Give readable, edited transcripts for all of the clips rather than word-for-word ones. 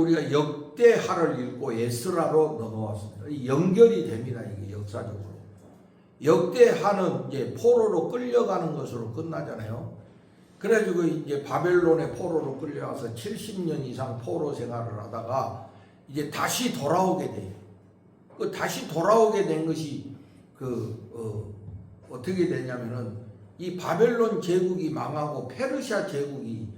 우리가 역대하를 읽고 에스라로 넘어왔습니다. 연결이 됩니다. 이게 역사적으로. 역대하는 이제 포로로 끌려가는 것으로 끝나잖아요. 그래가지고 이제 바벨론의 포로로 끌려와서 70년 이상 포로 생활을 하다가 이제 다시 돌아오게 돼요. 그 다시 돌아오게 된 것이 어떻게 되냐면은 이 바벨론 제국이 망하고 페르시아 제국이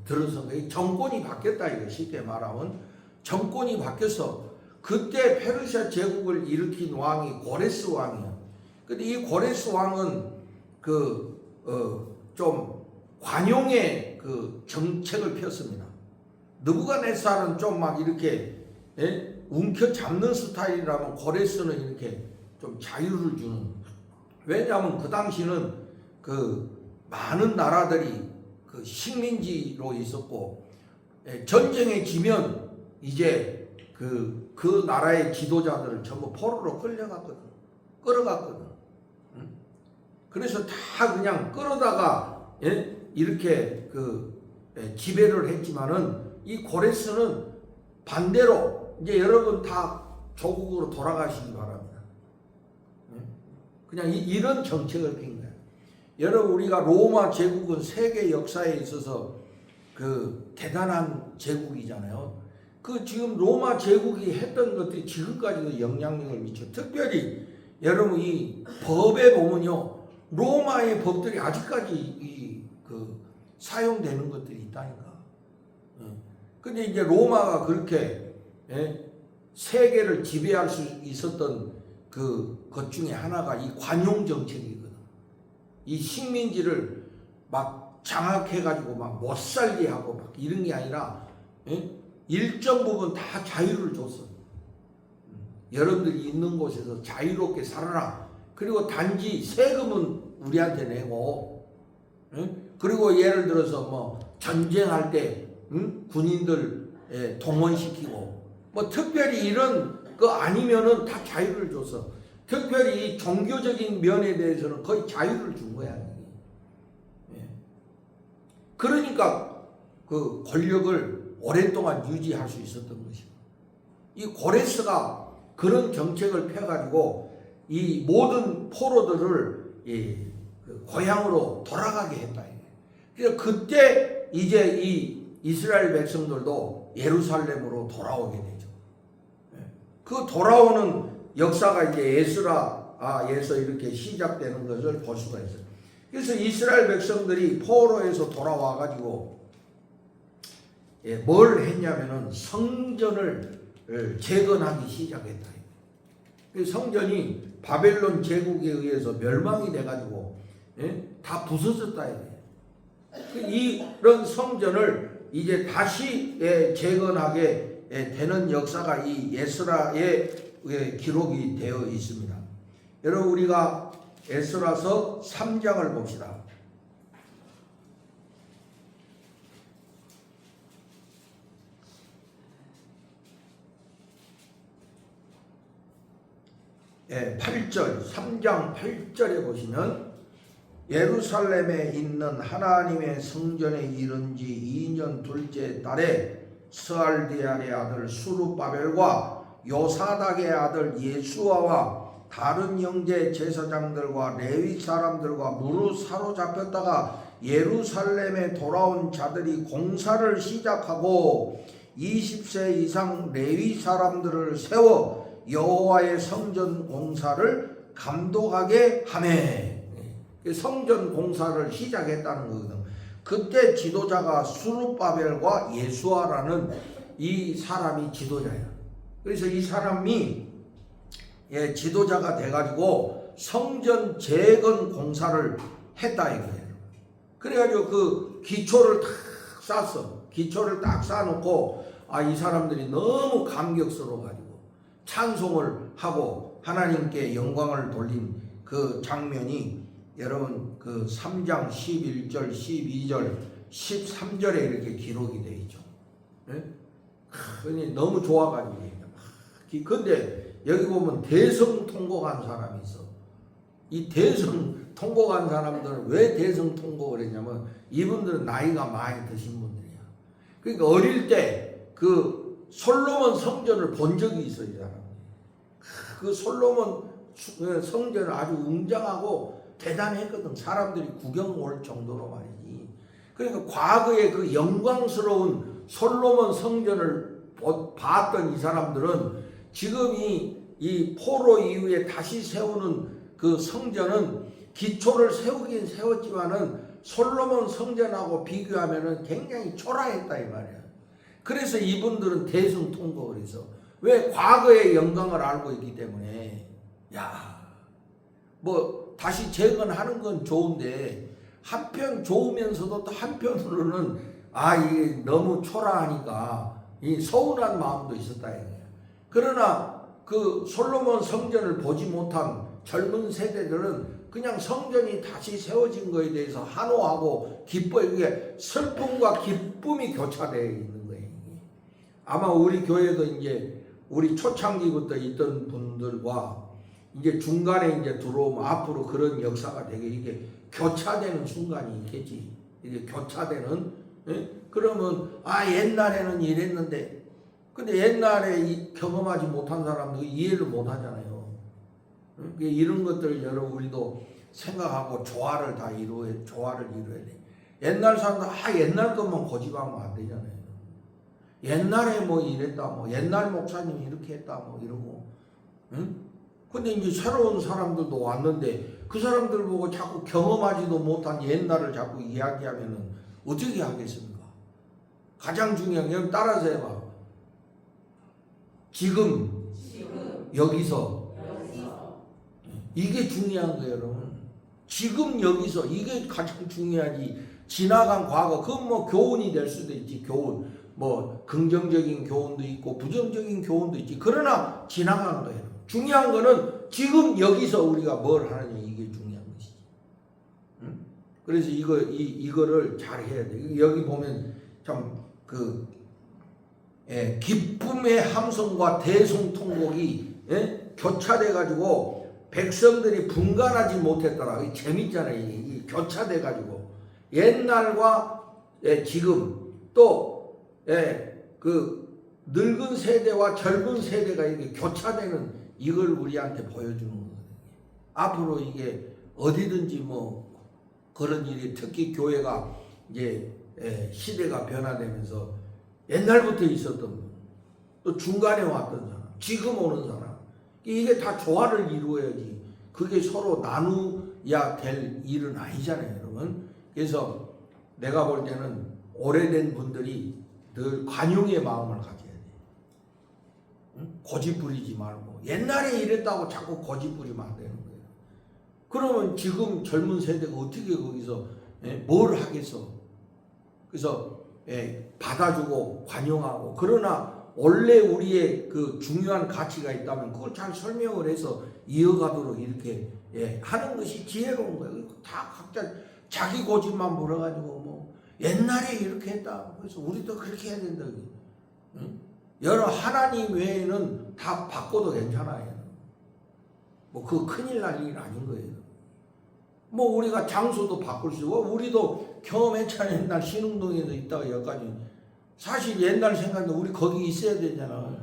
들어선 거예요. 정권이 바뀌었다 이거 쉽게 말하면 정권이 바뀌어서 그때 페르시아 제국을 일으킨 왕이 고레스 왕이에요. 근데 이 고레스 왕은 좀 관용의 정책을 폈습니다. 느부갓네살은 좀 막 이렇게 움켜 잡는 스타일이라면 고레스는 이렇게 좀 자유를 주는. 왜냐하면 그 당시는 많은 나라들이 식민지로 있었고 전쟁에 지면 이제 그 나라의 지도자들을 전부 포로로 끌어갔거든. 그래서 다 그냥 끌어다가 이렇게 지배를 했지만은 이 고레스는 반대로 이제 여러분 다 조국으로 돌아가시기 바랍니다. 그냥 이런 정책을 핀 거예요. 여러분 우리가 로마 제국은 세계 역사에 있어서 대단한 제국이잖아요. 지금 로마 제국이 했던 것들이 지금까지도 영향력을 미쳐. 특별히 여러분 이 법에 보면요, 로마의 법들이 아직까지 사용되는 것들이 있다니까. 근데 이제 로마가 그렇게 세계를 지배할 수 있었던 것 중에 하나가 이 관용 정책이거든. 이 식민지를 막 장악해가지고 막 못 살게 하고 막 이런 게 아니라 일정 부분 다 자유를 줬어. 여러분들이 있는 곳에서 자유롭게 살아라. 그리고 단지 세금은 우리한테 내고, 그리고 예를 들어서 뭐 전쟁할 때 군인들 동원시키고, 뭐 특별히 이런 거 아니면은 다 자유를 줬어. 특별히 종교적인 면에 대해서는 거의 자유를 준 거야. 그러니까 권력을 오랫동안 유지할 수 있었던 것이고, 이 고레스가 그런 정책을 펴가지고 이 모든 포로들을 고향으로 돌아가게 했다. 그래서 그때 이제 이 이스라엘 백성들도 예루살렘으로 돌아오게 되죠. 그 돌아오는 역사가 이제 에스라에서 이렇게 시작되는 것을 볼 수가 있어요. 그래서 이스라엘 백성들이 포로에서 돌아와 가지고 뭘 했냐면은 성전을 재건하기 시작했다. 성전이 바벨론 제국에 의해서 멸망이 돼가지고 다 부서졌다. 이런 성전을 이제 다시 재건하게 되는 역사가 이 에스라의 기록이 되어 있습니다. 여러분 우리가 에스라서 3장을 봅시다. 예, 8절, 3장 8절에 보시면 예루살렘에 있는 하나님의 성전에 이른 지 2년 둘째 달에 스알디엘의 아들 수룹바벨과 요사닥의 아들 예수아와 다른 형제 제사장들과 레위 사람들과 무릇 사로잡혔다가 예루살렘에 돌아온 자들이 공사를 시작하고 20세 이상 레위 사람들을 세워 여호와의 성전 공사를 감독하게 하매. 성전 공사를 시작했다는 거거든. 그때 지도자가 수룹바벨과 예수아라는 이 사람이 지도자야. 그래서 이 사람이 지도자가 돼가지고 성전 재건 공사를 했다 이거예요. 그래가지고 그 기초를 딱 쌌어. 기초를 딱 쌓아놓고 이 사람들이 너무 감격스러워가지고 찬송을 하고 하나님께 영광을 돌린 그 장면이 여러분 3장 11절, 12절, 13절에 이렇게 기록이 되어 있죠. 너무 좋아가지고. 근데 여기 보면 대성 통곡한 사람이 있어. 이 대성 통곡한 사람들은 왜 대성 통곡을 했냐면 이분들은 나이가 많이 드신 분들이야. 그러니까 어릴 때 솔로몬 성전을 본 적이 있어요, 이 사람. 그 솔로몬 성전은 아주 웅장하고 대단했거든. 사람들이 구경 올 정도로 말이지. 그러니까 과거에 그 영광스러운 솔로몬 성전을 봤던 이 사람들은 지금 이 포로 이후에 다시 세우는 그 성전은 기초를 세우긴 세웠지만은 솔로몬 성전하고 비교하면은 굉장히 초라했다 이 말이야. 그래서 이분들은 대승통곡을 해서 왜 과거의 영광을 알고 있기 때문에 뭐 다시 재건하는 건 좋은데 한편 좋으면서도 또 한편으로는 이게 너무 초라하니까 이 서운한 마음도 있었다 이거예요. 그러나 그 솔로몬 성전을 보지 못한 젊은 세대들은 그냥 성전이 다시 세워진 거에 대해서 한호하고 기뻐요. 이게 슬픔과 기쁨이 교차되어 있는 거예요. 아마 우리 교회도 이제 우리 초창기부터 있던 분들과 이제 중간에 이제 들어오면 앞으로 그런 역사가 되게 이게 교차되는 순간이 있겠지. 이게 교차되는. 그러면 옛날에는 이랬는데 근데 옛날에 경험하지 못한 사람도 이해를 못 하잖아요. 이런 것들 여러분 우리도 생각하고 조화를 이루어야 돼. 옛날 사람들 옛날 것만 고집하면 안 되잖아요. 옛날에 뭐 이랬다, 뭐 옛날 목사님이 이렇게 했다, 뭐 이러고. 근데 이제 새로운 사람들도 왔는데 그 사람들 보고 자꾸 경험하지도 못한 옛날을 자꾸 이야기하면은 어떻게 하겠습니까? 가장 중요한 게 따라서 해봐. 지금 여기서 이게 중요한 거예요, 여러분. 지금 여기서 이게 가장 중요하지. 지나간 과거 그건 뭐 교훈이 될 수도 있지. 교훈 뭐 긍정적인 교훈도 있고 부정적인 교훈도 있지. 그러나 지나간 거예요. 중요한 거는 지금 여기서 우리가 뭘 하느냐 이게 중요한 것이지. 그래서 이거를 잘 해야 돼. 여기 보면 참 기쁨의 함성과 대성통곡이 교차돼 가지고 백성들이 분간하지 못했더라. 재밌잖아요. 이게 교차돼 가지고 옛날과 지금 또 그 늙은 세대와 젊은 세대가 이게 교차되는 이걸 우리한테 보여주는 거거든요. 앞으로 이게 어디든지 뭐 그런 일이 특히 교회가 이제 시대가 변화되면서 옛날부터 있었던 분, 또 중간에 왔던 사람, 지금 오는 사람 이게 다 조화를 이루어야지. 그게 서로 나누어야 될 일은 아니잖아요, 여러분. 그래서 내가 볼 때는 오래된 분들이 늘 관용의 마음을 가져야 돼. 고집 부리지 말고 옛날에 이랬다고 자꾸 고집 부리면 안 되는 거예요. 그러면 지금 젊은 세대가 어떻게 거기서 뭘 하겠어? 그래서 받아주고 관용하고 그러나 원래 우리의 그 중요한 가치가 있다면 그걸 잘 설명을 해서 이어가도록 이렇게 하는 것이 지혜로운 거예요. 다 각자 자기 고집만 부려가지고 뭐 옛날에 이렇게 했다. 그래서 우리도 그렇게 해야 된다. 여러 하나님 외에는 다 바꿔도 괜찮아요. 뭐 그 큰일 날 일 아닌 거예요. 뭐 우리가 장소도 바꿀 수 있고 우리도 경험했잖아요. 옛날 신흥동에서 있다가 여기까지. 사실 옛날 생각도 우리 거기 있어야 되잖아.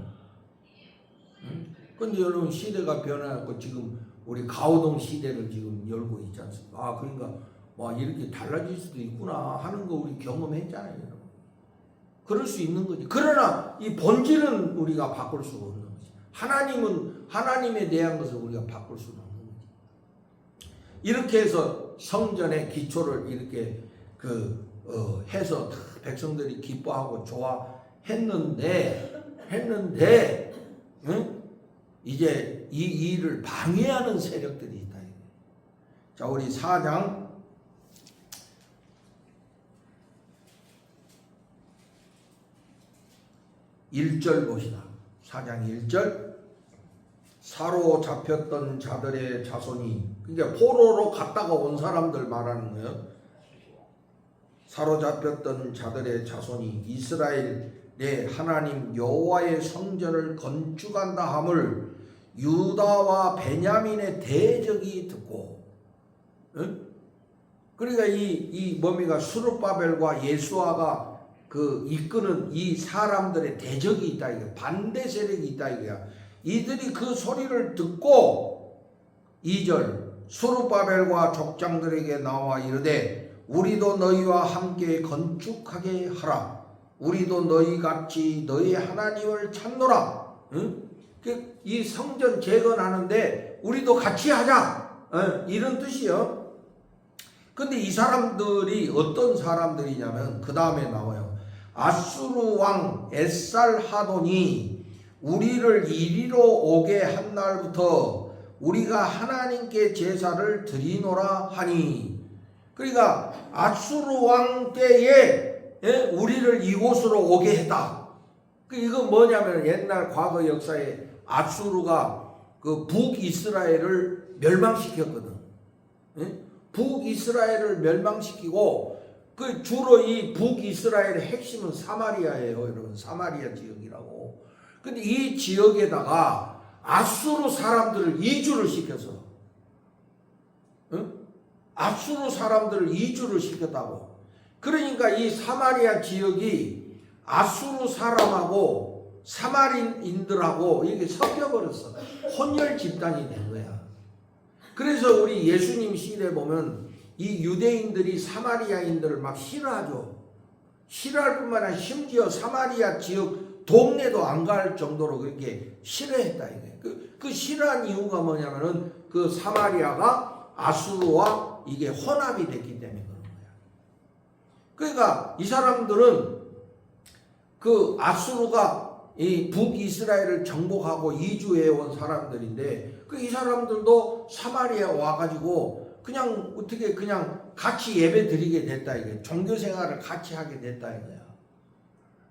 근데 여러분 시대가 변화했고 지금 우리 가오동 시대를 지금 열고 있지 않습니까? 그러니까 와 이렇게 달라질 수도 있구나 하는 거 우리 경험했잖아요. 여러분. 그럴 수 있는 거지. 그러나 이 본질은 우리가 바꿀 수가 없는 거지. 하나님은 하나님에 대한 것을 우리가 바꿀 수는 없는 거지. 이렇게 해서 성전의 기초를 이렇게 해서 백성들이 기뻐하고 좋아했는데 이제 이 일을 방해하는 세력들이 있다. 자, 우리 4장 1절 봅시다. 4장 1절 사로잡혔던 자들의 자손이 그러니까 포로로 갔다가 온 사람들 말하는 거예요. 사로잡혔던 자들의 자손이 이스라엘의 하나님 여호와의 성전을 건축한다 함을 유다와 베냐민의 대적이 듣고, 그러니까 이 뭡니까 수르바벨과 예수아가 그 이끄는 이 사람들의 대적이 있다 이거야. 반대 세력이 있다 이거야. 이들이 그 소리를 듣고 2절 스룹바벨과 족장들에게 나와 이르되 우리도 너희와 함께 건축하게 하라. 우리도 너희같이 너희 하나님을 찾노라. 응? 이 성전 재건하는데 우리도 같이 하자. 이런 뜻이요. 근데 이 사람들이 어떤 사람들이냐면 그 다음에 나와요. 아수르 왕 에살하돈이 우리를 이리로 오게 한 날부터 우리가 하나님께 제사를 드리노라 하니. 그러니까 아수르 왕 때에 우리를 이곳으로 오게 했다. 이건 뭐냐면 옛날 과거 역사에 아수르가 그 북이스라엘을 멸망시켰거든. 북이스라엘을 멸망시키고 그 주로 이 북이스라엘의 핵심은 사마리아예요, 여러분. 사마리아 지역이라고. 근데 이 지역에다가 아수르 사람들을 이주를 시켜서, 아수르 사람들을 이주를 시켰다고. 그러니까 이 사마리아 지역이 아수르 사람하고 사마리인들하고 이게 섞여버렸어. 혼혈 집단이 된 거야. 그래서 우리 예수님 시대에 보면 이 유대인들이 사마리아인들을 막 싫어하죠. 싫어할 뿐만 아니라 심지어 사마리아 지역 동네도 안 갈 정도로 그렇게 싫어했다 이게. 그 싫어한 이유가 뭐냐면은 그 사마리아가 아수르와 이게 혼합이 됐기 때문에 그런 거야. 그러니까 이 사람들은 그 아수르가 이 북이스라엘을 정복하고 이주해 온 사람들인데 그 이 사람들도 사마리아에 와가지고 그냥 어떻게 그냥 같이 예배 드리게 됐다 이게. 종교 생활을 같이 하게 됐다 이거야.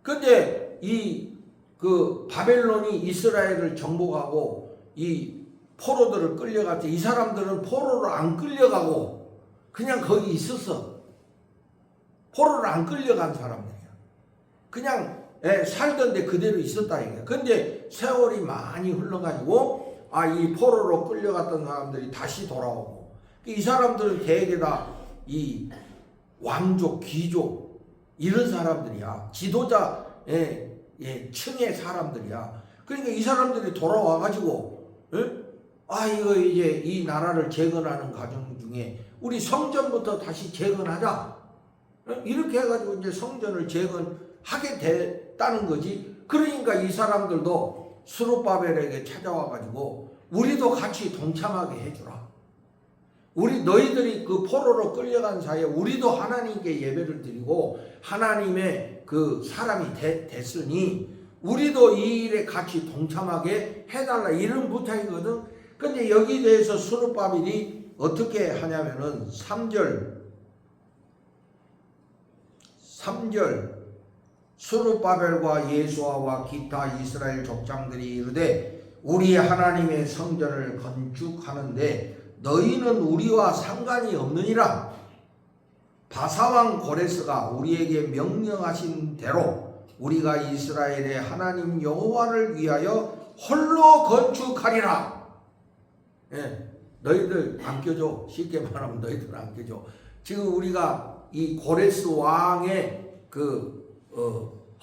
근데 이 그 바벨론이 이스라엘을 정복하고 이 포로들을 끌려갔지. 이 사람들은 포로를 안 끌려가고 그냥 거기 있었어. 포로를 안 끌려간 사람들이야. 그냥 살던데 그대로 있었다 이거야. 근데 세월이 많이 흘러가지고 이 포로로 끌려갔던 사람들이 다시 돌아오고 이 사람들은 대개 다 이 왕족, 귀족 이런 사람들이야. 지도자 층의 사람들이야. 그러니까 이 사람들이 돌아와가지고 이거 이제 이 나라를 재건하는 과정 중에 우리 성전부터 다시 재건하자. 이렇게 해가지고 이제 성전을 재건하게 됐다는 거지. 그러니까 이 사람들도 스룹바벨에게 찾아와가지고 우리도 같이 동참하게 해주라. 우리 너희들이 그 포로로 끌려간 사이에 우리도 하나님께 예배를 드리고 하나님의 그 사람이 됐으니 우리도 이 일에 같이 동참하게 해달라 이런 부탁이거든. 근데 여기에 대해서 스룹바벨이 어떻게 하냐면은 3절 스룹바벨과 예수아와 기타 이스라엘 족장들이 이르되 우리 하나님의 성전을 건축하는데 너희는 우리와 상관이 없느니라. 바사왕 고레스가 우리에게 명령하신 대로 우리가 이스라엘의 하나님 여호와를 위하여 홀로 건축하리라. 너희들 안 껴줘. 쉽게 말하면 너희들 안 껴줘. 지금 우리가 이 고레스 왕의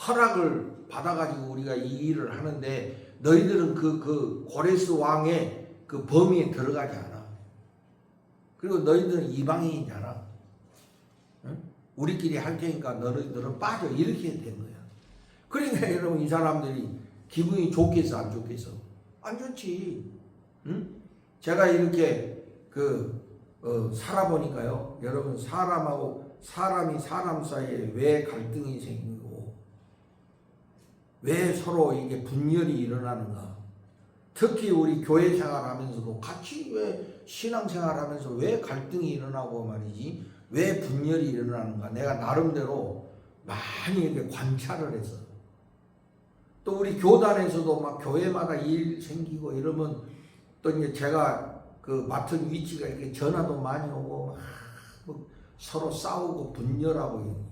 허락을 받아가지고 우리가 이 일을 하는데 너희들은 그 고레스 왕의 그 범위에 들어가지 않아. 그리고 너희들은 이방인이잖아. 우리끼리 할 테니까 너희들은 빠져. 이렇게 된 거야. 그러니까 여러분 이 사람들이 기분이 좋겠어 안 좋겠어? 안 좋지. 제가 이렇게 살아보니까요. 여러분 사람하고 사람이 사람 사이에 왜 갈등이 생기고 왜 서로 이게 분열이 일어나는가. 특히 우리 교회 생활하면서도 같이 왜 신앙생활하면서 왜 갈등이 일어나고 말이지. 왜 분열이 일어나는가. 내가 나름대로 많이 이렇게 관찰을 했어. 또 우리 교단에서도 막 교회마다 일 생기고 이러면 또 이제 제가 그 맡은 위치가 이렇게 전화도 많이 오고 막 서로 싸우고 분열하고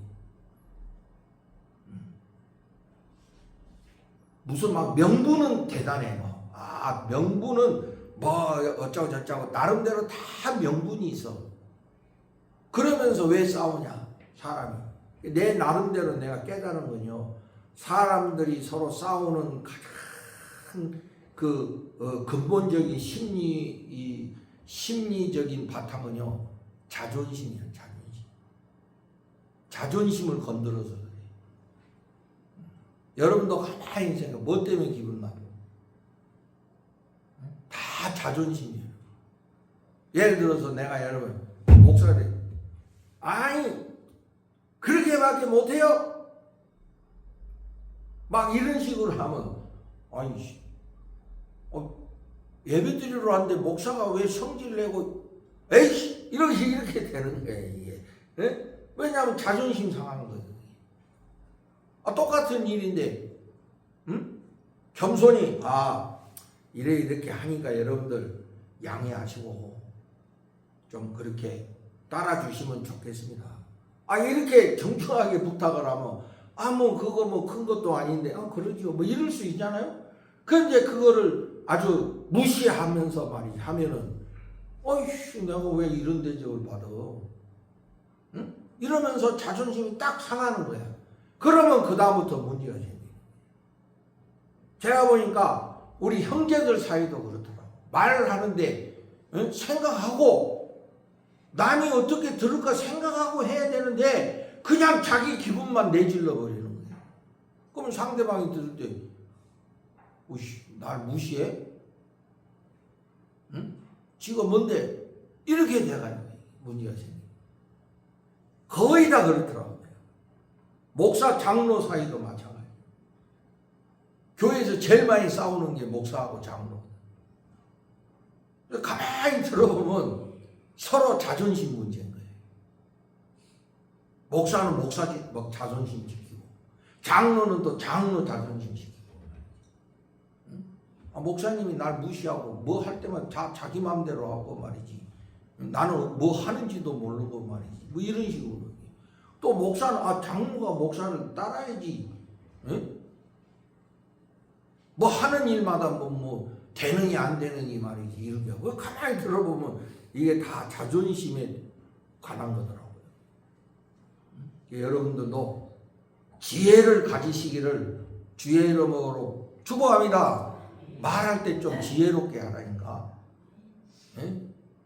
무슨 막 명분은 대단해. 명분은 뭐 어쩌고 저쩌고 나름대로 다 명분이 있어. 그러면서 왜 싸우냐 사람이. 내 나름대로 내가 깨달은 건요. 사람들이 서로 싸우는 가장 근본적인 심리적인 바탕은요. 자존심이에요. 자존심. 자존심을 건드려서 그래. 여러분도 가만히 생각해. 뭐 때문에 기분 나빠? 다 자존심이에요. 예를 들어서 내가 여러분 목사가 돼. 아니 그렇게밖에 못해요? 막 이런 식으로 하면 아니 예배 드리러 왔는데 목사가 왜 성질 내고 에이씨 이렇게 되는 거예요 이게. 네? 왜냐하면 자존심 상하는 거예요. 똑같은 일인데 겸손히 이렇게 하니까 여러분들 양해하시고 좀 그렇게 따라주시면 좋겠습니다. 이렇게 정중하게 부탁을 하면 뭐 그거 뭐 큰 것도 아닌데 그러죠 뭐 이럴 수 있잖아요. 그런데 그거를 아주 무시하면서 말이지 하면은 어이씨 내가 왜 이런 대접을 받아? 응? 이러면서 자존심이 딱 상하는 거야. 그러면 그 다음부터 문제가 생겨요. 제가 보니까 우리 형제들 사이도 그렇더라고. 말을 하는데 생각하고 남이 어떻게 들을까 생각하고 해야 되는데 그냥 자기 기분만 내질러 버리는 거예요. 그러면 상대방이 들을 때 날 무시해? 응? 지가 뭔데? 이렇게 돼가지고 문제가 생겨요. 거의 다 그렇더라고요. 목사 장로 사이도 마찬가지예요. 교회에서 제일 많이 싸우는 게 목사하고 장로. 가만히 들어보면 서로 자존심 문제인 거예요. 목사는 목사 자존심 지키고 장로는 또 장로 자존심 지키고. 목사님이 날 무시하고 뭐 할 때만 자기 마음대로 하고 말이지. 나는 뭐 하는지도 모르고 말이지. 뭐 이런 식으로. 또 목사는 장로가 목사를 따라야지. 응? 뭐 하는 일마다 뭐 되느니 안 되느니 말이지. 이렇게 하고 가만히 들어보면 이게 다 자존심에 관한 거더라고요. 여러분들도 지혜를 가지시기를 주의 이름으로 축복합니다. 말할 때 좀 지혜롭게 하라니까.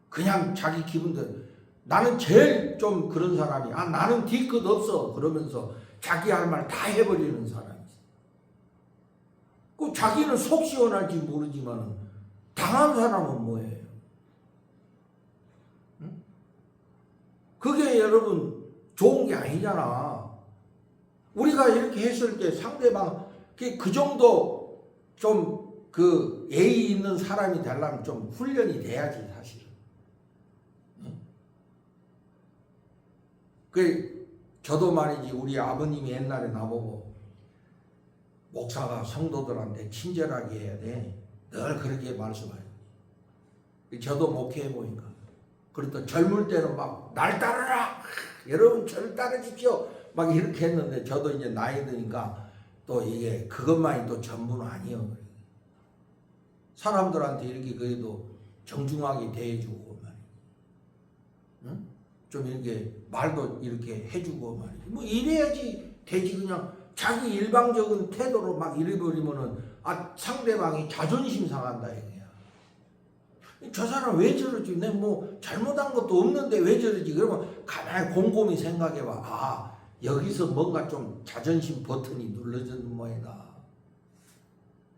그냥 자기 기분대로. 나는 제일 좀 그런 사람이 나는 뒤끝 없어 그러면서 자기 할 말 다 해버리는 사람이 있어. 그 자기는 속 시원할지 모르지만 당한 사람은 뭐예요? 응? 그게 여러분 좋은 게 아니잖아. 우리가 이렇게 했을 때 상대방 그 정도 좀 예의 있는 사람이 되려면 좀 훈련이 돼야지 사실은. 저도 말이지 우리 아버님이 옛날에 나보고 목사가 성도들한테 친절하게 해야 돼. 늘 그렇게 말씀해요. 저도 목회해 보니까. 그래도 젊을 때는 막 날 따르라. 여러분 저를 따르십시오. 막 이렇게 했는데 저도 이제 나이 드니까 또 이게 그것만이 또 전부는 아니에요. 사람들한테 이렇게 그래도 정중하게 대해주고 말이야. 응? 좀 이렇게 말도 이렇게 해주고 말이지. 뭐 이래야지 되지. 그냥 자기 일방적인 태도로 막 이래버리면은 상대방이 자존심 상한다 이거야. 저 사람 왜 저러지? 내가 뭐 잘못한 것도 없는데 왜 저러지? 그러면 가만히 곰곰이 생각해봐. 여기서 뭔가 좀 자존심 버튼이 눌러지는 모양이다.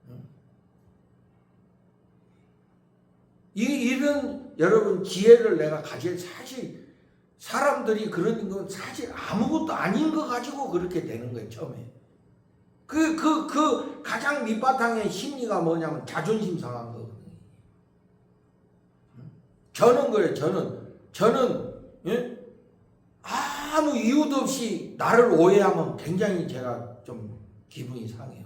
응? 이런 여러분 지혜를 내가 가질 사실 사람들이 그러는 건 사실 아무것도 아닌 거 가지고 그렇게 되는 거예요, 처음에. 그 가장 밑바탕의 심리가 뭐냐면 자존심 상한 거거든요. 저는 그래요, 저는, 예? 아무 이유도 없이 나를 오해하면 굉장히 제가 좀 기분이 상해요.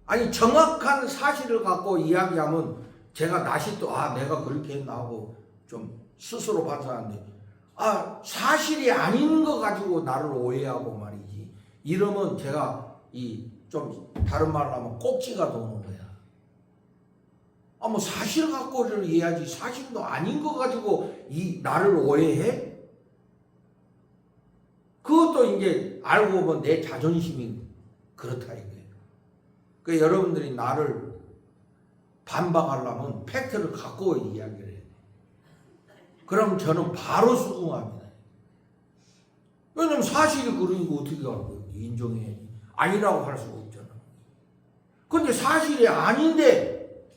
아니, 정확한 사실을 갖고 이야기하면 제가 다시 또, 내가 그렇게 했나 하고 좀 스스로 반성하는데, 사실이 아닌 거 가지고 나를 오해하고 말이지. 이러면 제가 좀 다른 말로 하면 꼭지가 도는 거야. 뭐 사실 갖고를 이해하지 사실도 아닌 거 가지고 나를 오해해? 저도 이제 알고 보면 내 자존심이 그렇다 이거예요. 그 여러분들이 나를 반박하려면 팩트를 갖고 이야기를 해요. 그럼 저는 바로 수긍합니다. 왜냐면 사실이 그러니까 어떻게 할 거예요? 인정해야지. 아니라고 할 수가 없잖아. 근데 사실이 아닌데,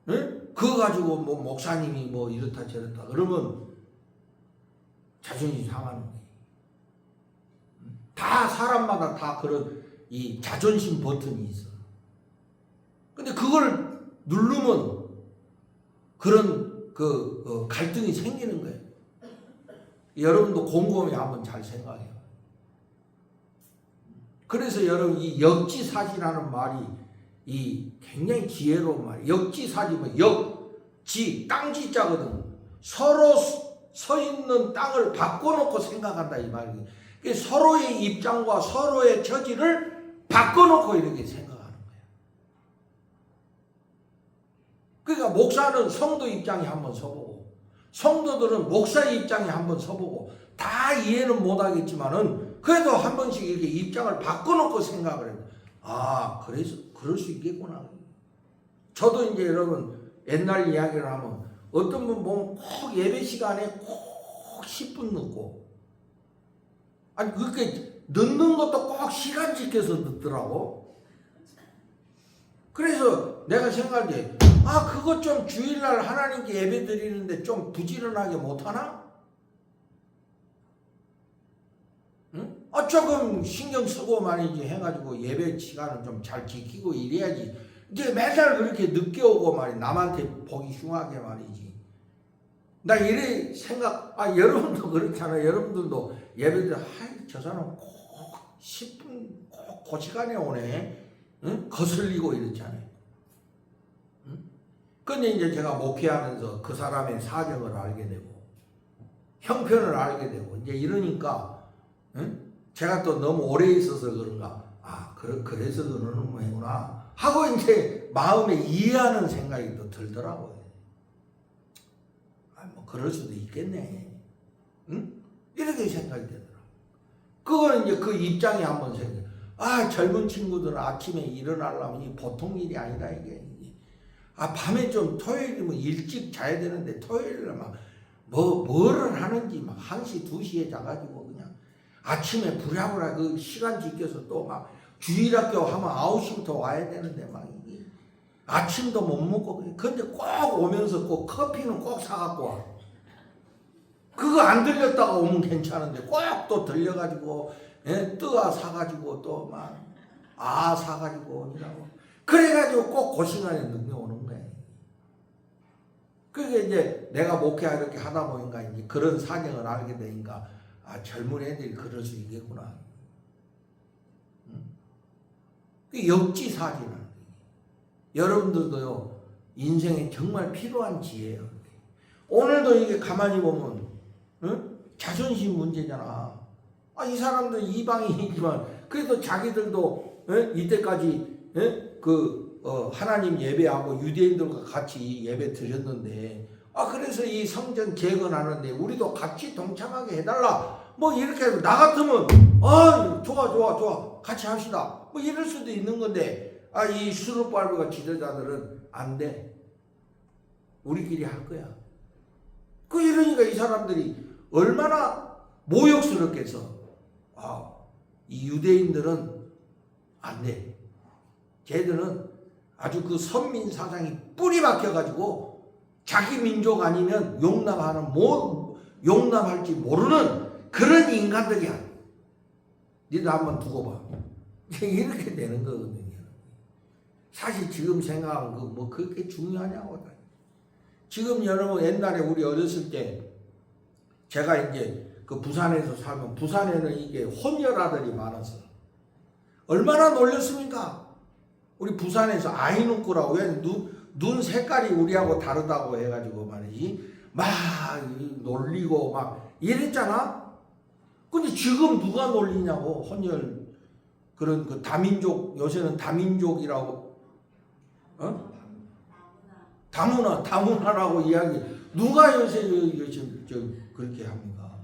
응? 그거 가지고 뭐 목사님이 뭐 이렇다 저렇다 그러면 자존심 상하는 거예요. 다 사람마다 다 그런 이 자존심 버튼이 있어. 근데 그걸 누르면 그런 갈등이 생기는 거예요. 여러분도 곰곰이 한번 잘 생각해요. 그래서 여러분 이 역지사지라는 말이 이 굉장히 지혜로운 말이에요. 역지사지면 역지 땅지자거든. 서로 서 있는 땅을 바꿔놓고 생각한다 이 말이에요. 서로의 입장과 서로의 처지를 바꿔놓고 이렇게 생각하는 거예요. 그러니까 목사는 성도 입장에 한번 서보고 성도들은 목사의 입장에 한번 서보고 다 이해는 못하겠지만은 그래도 한 번씩 이렇게 입장을 바꿔놓고 생각을 해요. 아, 그래서 그럴 수 있겠구나. 저도 이제 여러분 옛날 이야기를 하면 어떤 분 보면 꼭 예배 시간에 꼭 10분 늦고 아니 그렇게 늦는 것도 꼭 시간 지켜서 늦더라고. 그래서 내가 생각해 아 그것 좀 주일날 하나님께 예배 드리는데 좀 부지런하게 못하나? 응? 아 조금 신경 쓰고 말이지 해가지고 예배 시간을 좀 잘 지키고 이래야지. 이제 매달 그렇게 늦게 오고 말이 남한테 보기 흉하게 말이지. 나 이래 생각 여러분도 그렇잖아요. 여러분들도 예배들 저 사람 꼭 10분 꼭 그 시간에 오네. 응? 거슬리고 이렇잖아요. 응? 근데 이제 제가 목회하면서 그 사람의 사정을 알게 되고 형편을 알게 되고 이제 이러니까 응? 제가 또 너무 오래 있어서 그런가 그래서 그러는 모양이구나 하고 이제 마음에 이해하는 생각이 또 들더라고요. 뭐 그럴 수도 있겠네. 응? 이렇게 생각이 되더라고요. 그거는 이제 그 입장에 한번 생각해요. 젊은 친구들은 아침에 일어나려면 이 보통 일이 아니다 이게. 밤에 좀 토요일이면 일찍 자야 되는데 토요일에 막 뭐를 하는지 막 1시 2시에 자가지고 그냥 아침에 부랴부랴 그 시간 지켜서 또 막 주일학교 하면 9시부터 와야 되는데 막 이게 아침도 못 먹고 근데 꼭 오면서 꼭 커피는 꼭 사갖고 와. 그거 안 들렸다가 오면 괜찮은데 꼭 또 들려가지고 뜨아 사가지고 또 막 사가지고 오느라고 그래가지고 꼭 그 시간에 늦게 오는 거예요. 그게 이제 내가 목회 이렇게 하다 보니까 이제 그런 사정을 알게 되니까 젊은 애들이 그럴 수 있겠구나. 그 역지사지라는 거예요. 여러분들도요 인생에 정말 필요한 지혜예요. 오늘도 이게 가만히 보면 자존심 문제잖아. 이 사람들 이방인이지만 그래도 자기들도 이때까지 하나님 예배하고 유대인들과 같이 예배 드렸는데 그래서 이 성전 개건하는데 우리도 같이 동참하게 해달라 뭐 이렇게 해서 나 같으면 좋아 같이 합시다 뭐 이럴 수도 있는 건데 이 수르바벨과 지도자들은 안 돼. 우리끼리 할 거야. 이러니까 이 사람들이 얼마나 모욕스럽겠어. 이 유대인들은 안 돼. 걔들은 아주 그 선민 사상이 뿌리 박혀가지고 자기 민족 아니면 용납할지 모르는 그런 인간들이야. 니도 한번 두고 봐. 이렇게 되는 거거든요. 사실 지금 생각하면 뭐 그렇게 중요하냐고. 지금 여러분 옛날에 우리 어렸을 때 제가 이제 그 부산에서 살면 부산에는 이게 혼혈아들이 많아서 얼마나 놀렸습니까? 우리 부산에서 아이누꾸라고 왜 눈 색깔이 우리하고 다르다고 해가지고 말이지 막 놀리고 막 이랬잖아. 근데 지금 누가 놀리냐고 혼혈 그런 그 다민족 요새는 다민족이라고 다문화라고 이야기 누가 요새 그렇게 합니까?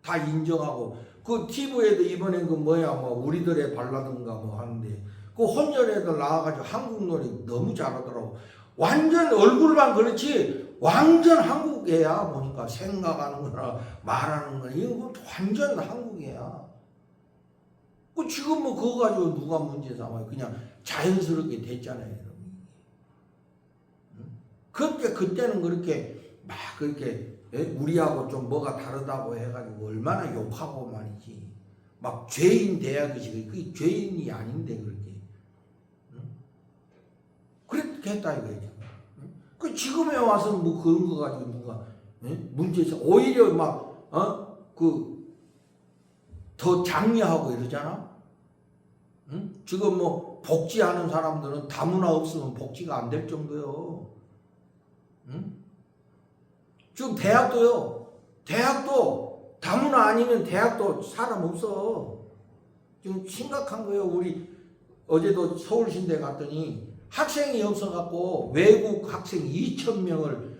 다 인정하고 그 TV에도 이번엔 그 뭐야 뭐 우리들의 발라드인가 뭐 하는데 그 혼혈애들 나와가지고 한국 노래 너무 잘하더라고. 완전 얼굴만 그렇지 완전 한국애야. 보니까 생각하는 거나 말하는 거나 이거 완전 한국애야. 그 지금 뭐 그거 가지고 누가 문제 삼아요. 그냥 자연스럽게 됐잖아요. 그때는 그렇게 막 그렇게 우리하고 좀 뭐가 다르다고 해가지고 얼마나 욕하고 말이지. 막 죄인 대하듯이 그게 죄인이 아닌데 그렇게. 그렇게 했다 이거죠. 그 지금에 와서 뭐 그런 거 가지고 누가 문제에서 오히려 막 더 장려하고 이러잖아. 지금 뭐 복지하는 사람들은 다문화 없으면 복지가 안 될 정도요. 지금 대학도 다문화 아니면 대학도 사람 없어. 지금 심각한 거예요. 우리 어제도 서울신대 갔더니 학생이 없어갖고 외국 학생 2,000명을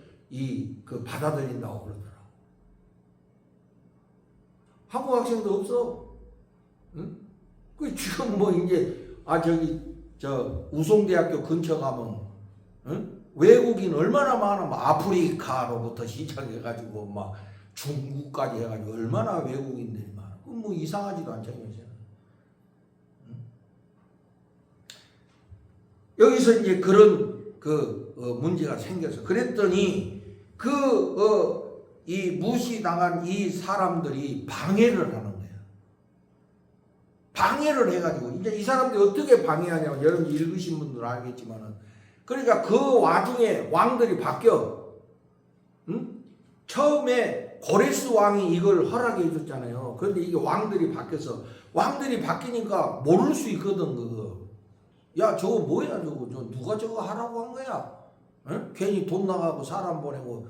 받아들인다고 그러더라고. 한국 학생도 없어. 응? 그 지금 뭐 이제 우송대학교 근처 가면 외국인 얼마나 많아. 막 아프리카로부터 시작해가지고 막 중국까지 해가지고 얼마나 외국인들이 많아. 그 뭐 이상하지도 않잖아요. 여기서 이제 그런 문제가 생겨서 그랬더니 이 무시당한 이 사람들이 방해를 하는 거야. 방해를 해가지고 이제 이 사람들이 어떻게 방해하냐면 여러분 읽으신 분들은 알겠지만은 그러니까 그 와중에 왕들이 바뀌어. 처음에 고레스 왕이 이걸 허락해 줬잖아요. 그런데 이게 왕들이 바뀌어서 왕들이 바뀌니까 모를 수 있거든 그거. 야 저거 뭐야 저거 누가 저거 하라고 한 거야? 괜히 돈 나가고 사람 보내고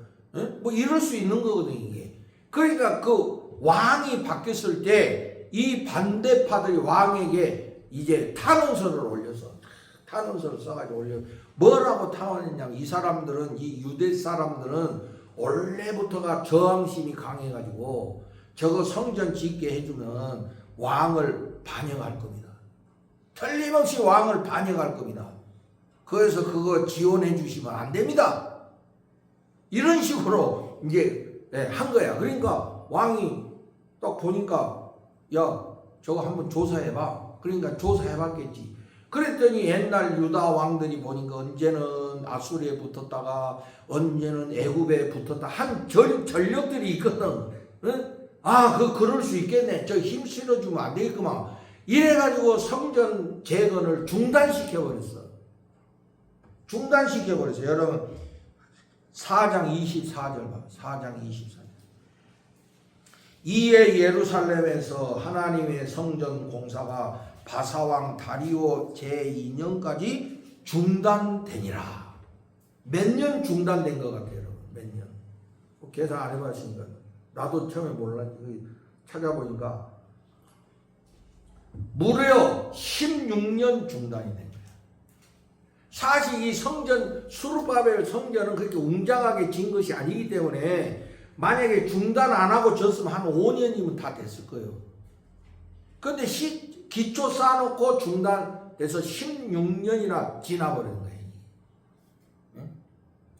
뭐 이럴 수 있는 거거든 이게. 그러니까 그 왕이 바뀌었을 때 이 반대파들이 왕에게 이제 탄원서를 올려서 탄원서를 써가지고 뭐라고 탄원했냐면 이 사람들은 이 유대 사람들은 원래부터가 저항심이 강해가지고 저거 성전 짓게 해주면 왕을 반역할 겁니다. 틀림없이 왕을 반역할 겁니다. 그래서 그거 지원해 주시면 안 됩니다. 이런 식으로 이제 한 거야. 그러니까 왕이 딱 보니까 야 저거 한번 조사해봐. 그러니까 조사해봤겠지. 그랬더니 옛날 유다 왕들이 보니까 언제는 아수리에 붙었다가 언제는 애굽에 붙었다 한 전력들이 있거든. 그럴 수 있겠네. 저 힘 실어주면 안 되겠구만. 이래가지고 성전 재건을 중단시켜버렸어. 여러분 4장 24절 봐. 4장 24절. 이에 예루살렘에서 하나님의 성전 공사가 바사왕 다리오 제2년까지 중단되니라. 몇 년 중단된 것 같아요, 여러분. 몇 년. 계산 안 해봤으니까. 나도 처음에 몰랐는데 찾아보니까 무려 16년 중단이 된 거야. 사실 이 성전, 수르바벨 성전은 그렇게 웅장하게 진 것이 아니기 때문에 만약에 중단 안 하고 졌으면 한 5년이면 다 됐을 거예요. 그런데 기초 쌓아놓고 중단돼서 16년이나 지나버린 거예요.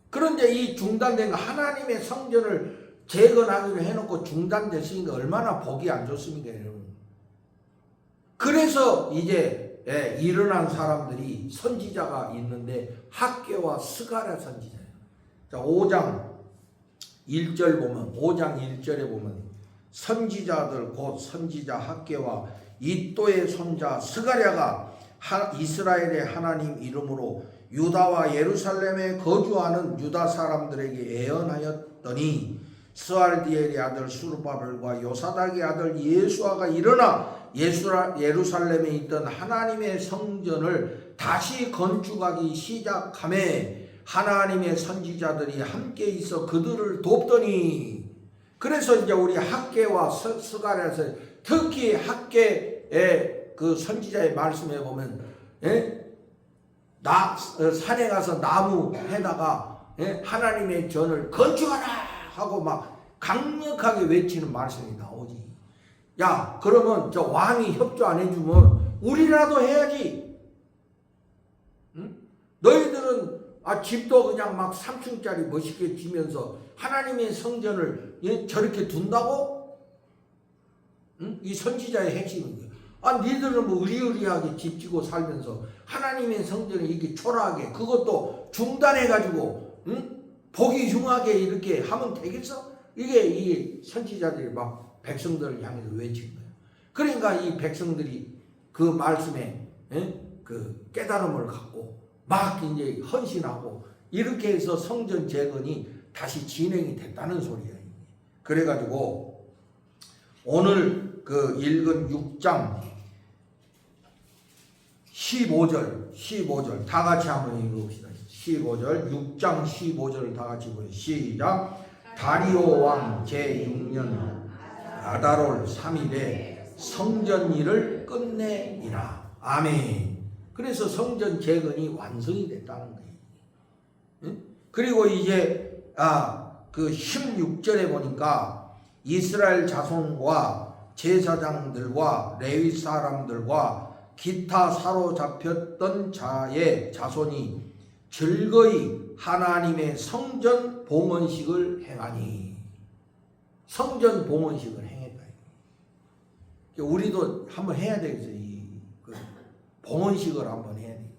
그런데 이 중단된 거 하나님의 성전을 재건하기로 해놓고 중단됐으니까 얼마나 보기 안 좋습니까, 여러분? 그래서 이제 일어난 사람들이 선지자가 있는데 학개와 스가랴 선지자예요. 자, 5장 1절 보면 5장 1절에 보면 선지자들 곧 선지자 학개와 이또의 손자 스가랴가 이스라엘의 하나님 이름으로 유다와 예루살렘에 거주하는 유다 사람들에게 예언하였더니 스알디엘의 아들 수르바벨과 요사닥의 아들 예수아가 일어나 예루살렘에 있던 하나님의 성전을 다시 건축하기 시작하매 하나님의 선지자들이 함께 있어 그들을 돕더니. 그래서 이제 우리 학개와 스가랴에서 특히 학개의 그 선지자의 말씀에 보면 산에 가서 나무에다가 하나님의 전을 건축하라 하고 막 강력하게 외치는 말씀이 나오지. 야, 그러면 저 왕이 협조 안 해주면 우리라도 해야지. 응? 너희들은 집도 그냥 막 3층짜리 멋있게 지면서 하나님의 성전을 저렇게 둔다고? 응? 이 선지자의 핵심인 거야. 니들은 뭐 의리의리하게 집 지고 살면서 하나님의 성전을 이렇게 초라하게 그것도 중단해가지고 응? 보기 흉하게 이렇게 하면 되겠어? 이게 이 선지자들이 막 백성들을 향해서 외친 거예요. 그러니까 이 백성들이 그 말씀에 그 깨달음을 갖고 막 이제 헌신하고 이렇게 해서 성전 재건이 다시 진행이 됐다는 소리예요. 그래가지고 오늘 그 읽은 6장 15절 다 같이 한번 읽어봅시다. 15절 6장 15절 다 같이 보세요. 시작. 다리오 왕 제6년 아달월 3일에 성전 일을 끝내니라. 아멘. 그래서 성전 재건이 완성이 됐다는 거예요. 응? 그리고 이제 그 16절에 보니까 이스라엘 자손과 제사장들과 레위 사람들과 기타 사로잡혔던 자의 자손이 즐거이 하나님의 성전 봉헌식을 행하니. 성전 봉헌식을 행했다. 우리도 한번 해야 되겠어요. 그 봉헌식을 한번 해야 돼.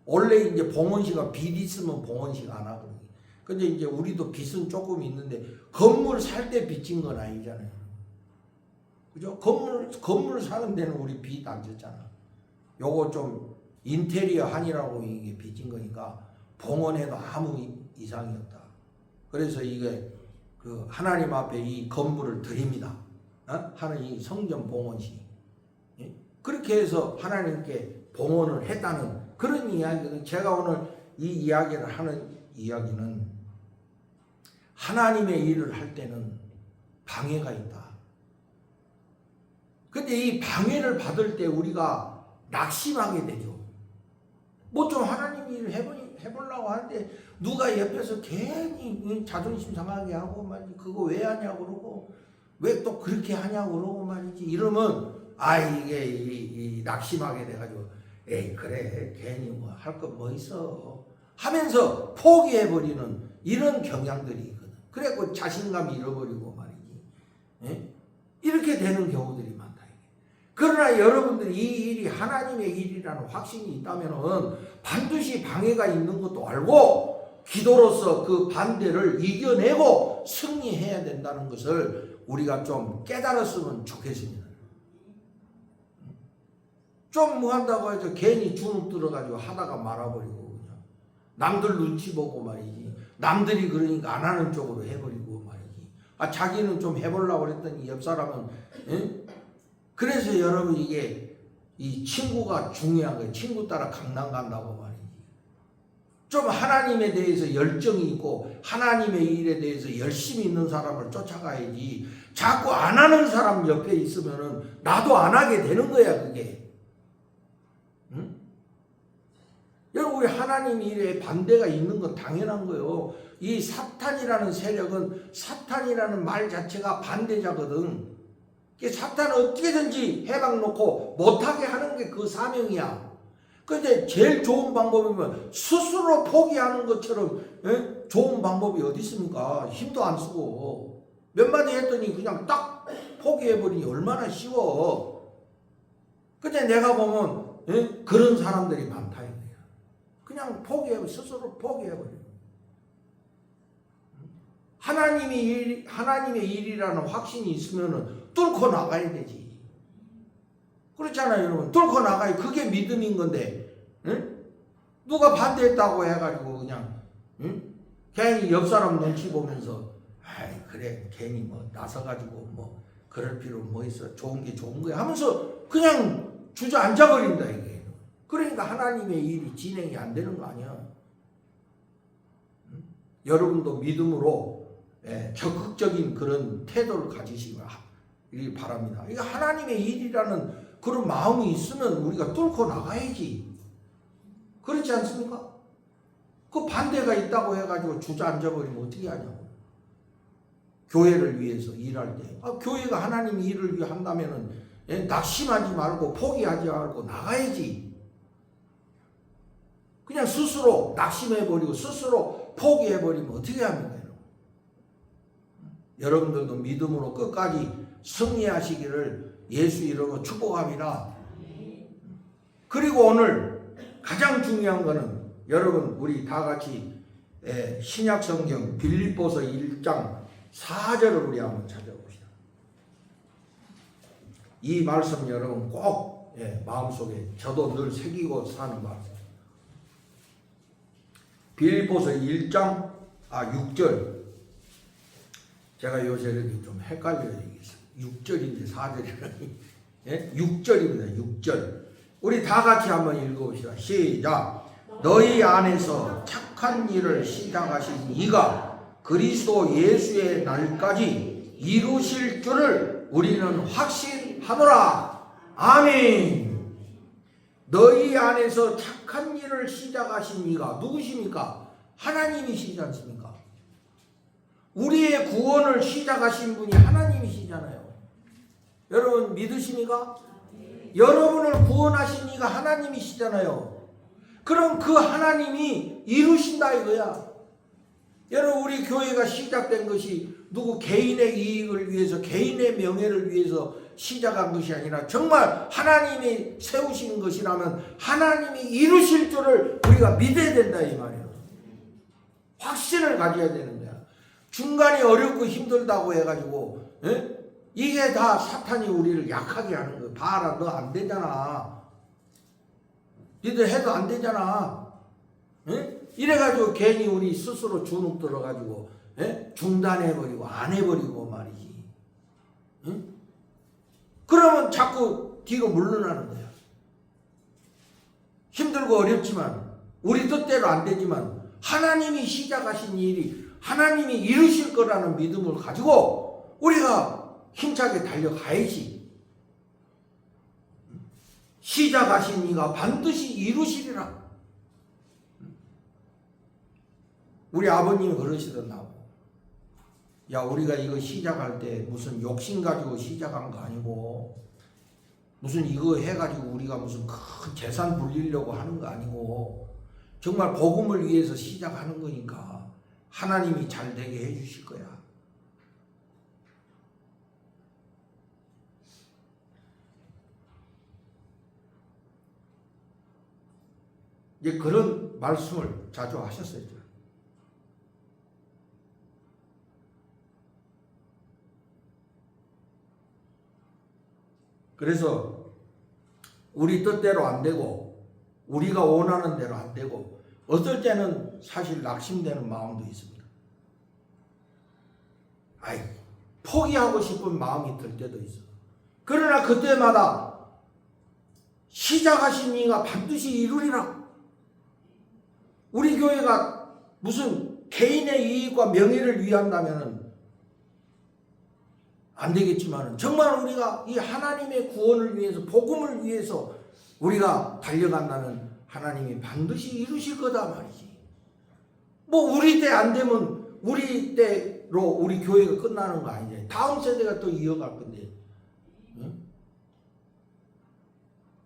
원래 이제 봉헌식은 빚 있으면 봉헌식 안 하거든요. 근데 이제 우리도 빚은 조금 있는데 건물 살 때 빚진 건 아니잖아요. 그죠? 건물 사는 데는 우리 빚 안 졌잖아. 요거 좀 인테리어 하니라고 이게 빚진 거니까 봉헌해도 아무 이상이 없다. 그래서 이게 그 하나님 앞에 이 건물을 드립니다. 하는 이 성전 봉헌식. 예? 그렇게 해서 하나님께 봉헌을 했다는 그런 이야기거든요. 제가 오늘 이 이야기를 하는 이야기는 하나님의 일을 할 때는 방해가 있다. 근데 이 방해를 받을 때 우리가 낙심하게 되죠. 뭐 좀 하나님 일을 해보려고 하는데 누가 옆에서 괜히 자존심 상하게 하고 말이지 그거 왜 하냐고 그러고 왜 또 그렇게 하냐고 그러고 말이지 이러면 이게 이 낙심하게 돼가지고 에이 그래 괜히 뭐 할 거 뭐 있어 하면서 포기해버리는 이런 경향들이 있거든. 그래갖고 자신감이 잃어버리고 말이지. 예? 이렇게 되는 경우들이 많다. 그러나 여러분들이 이 일이 하나님의 일이라는 확신이 있다면 반드시 방해가 있는 것도 알고 기도로서 그 반대를 이겨내고 승리해야 된다는 것을 우리가 좀 깨달았으면 좋겠습니다. 좀 뭐 한다고 해서 괜히 주눅 들어가지고 하다가 말아버리고 그냥 남들 눈치 보고 말이지. 남들이 그러니까 안 하는 쪽으로 해버리고 말이지. 자기는 좀 해보려고 그랬더니 옆 사람은 그래서 여러분 이게 이 친구가 중요한 거예요. 친구 따라 강남 간다고 말이지. 좀 하나님에 대해서 열정이 있고 하나님의 일에 대해서 열심히 있는 사람을 쫓아가야지. 자꾸 안 하는 사람 옆에 있으면은 나도 안 하게 되는 거야 그게. 응? 여러분 우리 하나님 일에 반대가 있는 건 당연한 거예요. 이 사탄이라는 세력은 사탄이라는 말 자체가 반대자거든. 사탄은 어떻게든지 해방 놓고 못하게 하는 게 그 사명이야. 근데 제일 좋은 방법이면 스스로 포기하는 것처럼 좋은 방법이 어디 있습니까? 힘도 안 쓰고 몇 마디 했더니 그냥 딱 포기해버리니 얼마나 쉬워. 근데 내가 보면 그런 사람들이 많다 이거야. 그냥 스스로 포기해버려. 하나님의 일이라는 확신이 있으면은 뚫고 나가야 되지. 그렇잖아요, 여러분. 뚫고 나가야 그게 믿음인 건데, 응? 누가 반대했다고 해가지고 그냥, 응? 괜히 옆 사람 눈치 보면서, 그래, 괜히 뭐 나서가지고 뭐 그럴 필요 뭐 있어? 좋은 게 좋은 거야 하면서 그냥 주저앉아버린다 이게. 그러니까 하나님의 일이 진행이 안 되는 거 아니야. 응? 여러분도 믿음으로 적극적인 그런 태도를 가지시기 바랍니다. 이거 하나님의 일이라는 그런 마음이 있으면 우리가 뚫고 나가야지. 그렇지 않습니까? 그 반대가 있다고 해가지고 주저앉아버리면 어떻게 하냐고. 교회를 위해서 일할 때, 교회가 하나님 일을 위해 한다면은 낙심하지 말고 포기하지 말고 나가야지. 그냥 스스로 낙심해버리고 스스로 포기해버리면 어떻게 합니까? 여러분들도 믿음으로 끝까지 승리하시기를 예수 이름으로 축복합니다. 그리고 오늘 가장 중요한 거는 여러분 우리 다 같이 신약 성경 빌립보서 1장 4절을 우리 한번 찾아봅시다. 이 말씀 여러분 꼭 마음속에 저도 늘 새기고 사는 말씀. 빌립보서 1장 6절. 제가 요새 이렇게 좀 헷갈려요. 6절인데 4절이라니. 6절입니다. 6절. 우리 다 같이 한번 읽어봅시다. 시작. 너희 안에서 착한 일을 시작하신 이가 그리스도 예수의 날까지 이루실 줄을 우리는 확신하노라. 아멘. 너희 안에서 착한 일을 시작하신 이가 누구십니까? 하나님이시지 않습니까? 우리의 구원을 시작하신 분이 하나님이시잖아요. 여러분 믿으십니까? 여러분을 구원하신 이가 하나님이시잖아요. 그럼 그 하나님이 이루신다 이거야. 여러분 우리 교회가 시작된 것이 누구 개인의 이익을 위해서 개인의 명예를 위해서 시작한 것이 아니라 정말 하나님이 세우신 것이라면 하나님이 이루실 줄을 우리가 믿어야 된다 이 말이에요. 확신을 가져야 되는 거야. 중간이 어렵고 힘들다고 해가지고 이게 다 사탄이 우리를 약하게 하는 거야. 봐라 너 안 되잖아. 니들 해도 안 되잖아. 이래가지고 괜히 우리 스스로 주눅 들어가지고 중단해버리고 안 해버리고 말이지. 그러면 자꾸 뒤로 물러나는 거야. 힘들고 어렵지만 우리 뜻대로 안 되지만 하나님이 시작하신 일이 하나님이 이루실 거라는 믿음을 가지고 우리가 힘차게 달려가야지. 시작하신 이가 반드시 이루시리라. 우리 아버님이 그러시더라고. 야 우리가 이거 시작할 때 무슨 욕심 가지고 시작한 거 아니고 무슨 이거 해가지고 우리가 무슨 큰 재산 불리려고 하는 거 아니고 정말 복음을 위해서 시작하는 거니까 하나님이 잘 되게 해주실 거야. 이제 그런 말씀을 자주 하셨어요. 그래서 우리 뜻대로 안 되고 우리가 원하는 대로 안 되고 어떨 때는 사실 낙심되는 마음도 있습니다. 포기하고 싶은 마음이 들 때도 있어. 그러나 그때마다 시작하신 이가 반드시 이루리라. 우리 교회가 무슨 개인의 이익과 명예를 위한다면 안 되겠지만 정말 우리가 이 하나님의 구원을 위해서 복음을 위해서 우리가 달려간다면 하나님이 반드시 이루실 거다 말이지. 뭐 우리 때 안 되면 우리 때로 우리 교회가 끝나는 거 아니냐. 다음 세대가 또 이어갈 건데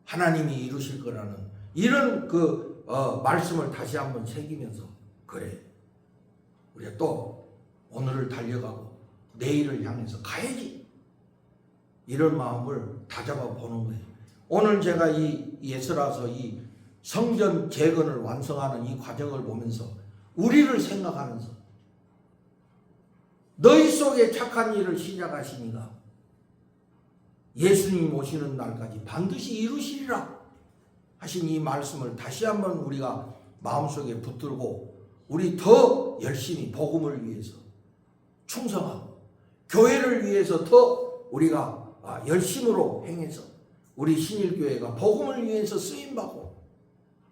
하나님이 이루실 거라는 이런 말씀을 다시 한번 새기면서 그래 우리가 또 오늘을 달려가고 내일을 향해서 가야지 이런 마음을 다잡아 보는 거예요. 오늘 제가 이 예설아서 이 성전 재건을 완성하는 이 과정을 보면서 우리를 생각하면서 너희 속에 착한 일을 시작하시니가 예수님 오시는 날까지 반드시 이루시리라 하신 이 말씀을 다시 한번 우리가 마음속에 붙들고 우리 더 열심히 복음을 위해서 충성하고 교회를 위해서 더 우리가 열심으로 행해서 우리 신일교회가 복음을 위해서 쓰임받고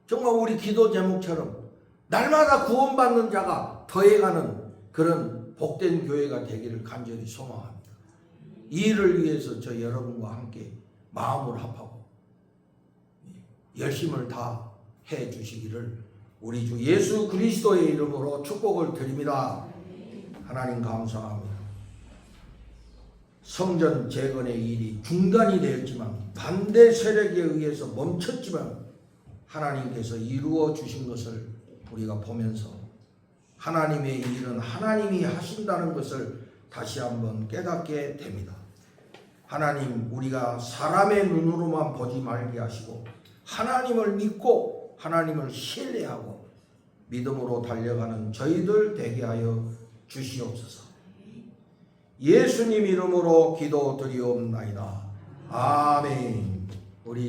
정말 우리 기도 제목처럼 날마다 구원받는 자가 더해가는 그런 복된 교회가 되기를 간절히 소망합니다. 이 일을 위해서 저 여러분과 함께 마음을 합하고 열심을 다 해 주시기를 우리 주 예수 그리스도의 이름으로 축복을 드립니다. 하나님 감사합니다. 성전 재건의 일이 중단이 되었지만 반대 세력에 의해서 멈췄지만 하나님께서 이루어 주신 것을 우리가 보면서 하나님의 일은 하나님이 하신다는 것을 다시 한번 깨닫게 됩니다. 하나님, 우리가 사람의 눈으로만 보지 말게 하시고 하나님을 믿고 하나님을 신뢰하고 믿음으로 달려가는 저희들 되게 하여 주시옵소서. 예수님 이름으로 기도드리옵나이다. 아멘. 우리